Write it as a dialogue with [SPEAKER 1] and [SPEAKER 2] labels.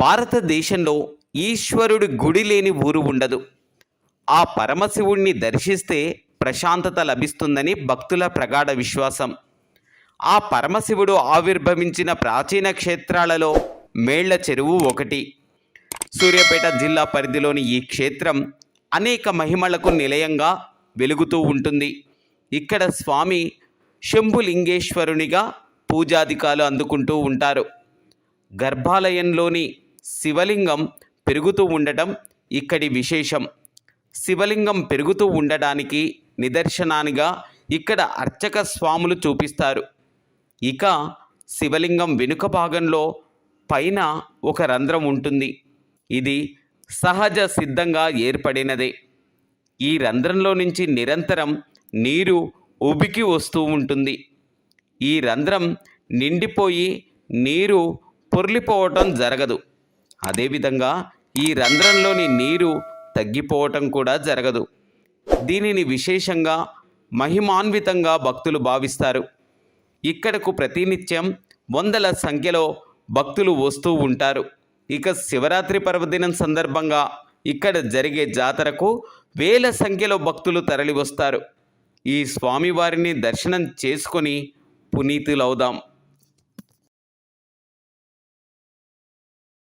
[SPEAKER 1] భారతదేశంలో ఈశ్వరుడి గుడి లేని ఊరు ఉండదు. ఆ పరమశివుణ్ణి దర్శిస్తే ప్రశాంతత లభిస్తుందని భక్తుల ప్రగాఢ విశ్వాసం. ఆ పరమశివుడు ఆవిర్భవించిన ప్రాచీన క్షేత్రాలలో మేళ్ల చెరువు ఒకటి. సూర్యాపేట జిల్లా పరిధిలోని ఈ క్షేత్రం అనేక మహిమలకు నిలయంగా వెలుగుతూ ఉంటుంది. ఇక్కడ స్వామి శంభులింగేశ్వరునిగా పూజాధికాలు అందుకుంటూ ఉంటారు. గర్భాలయంలోని శివలింగం పెరుగుతూ ఉండటం ఇక్కడి విశేషం. శివలింగం పెరుగుతూ ఉండడానికి నిదర్శనానిగా ఇక్కడ అర్చక స్వాములు చూపిస్తారు. ఇక శివలింగం వెనుక భాగంలో పైన ఒక రంధ్రం ఉంటుంది. ఇది సహజ సిద్ధంగా ఏర్పడినదే. ఈ రంధ్రంలో నుంచి నిరంతరం నీరు ఉబికి వస్తూ ఉంటుంది. ఈ రంధ్రం నిండిపోయి నీరు పొర్లిపోవటం జరగదు. అదేవిధంగా ఈ రంధ్రంలోని నీరు తగ్గిపోవటం కూడా జరగదు. దీనిని విశేషంగా మహిమాన్వితంగా భక్తులు భావిస్తారు. ఇక్కడకు ప్రతినిత్యం వందల సంఖ్యలో భక్తులు వస్తూ ఉంటారు. ఇక శివరాత్రి పర్వదినం సందర్భంగా ఇక్కడ జరిగే జాతరకు వేల సంఖ్యలో భక్తులు తరలి వస్తారు. ఈ స్వామివారిని దర్శనం చేసుకొని పునీతులవుదాం.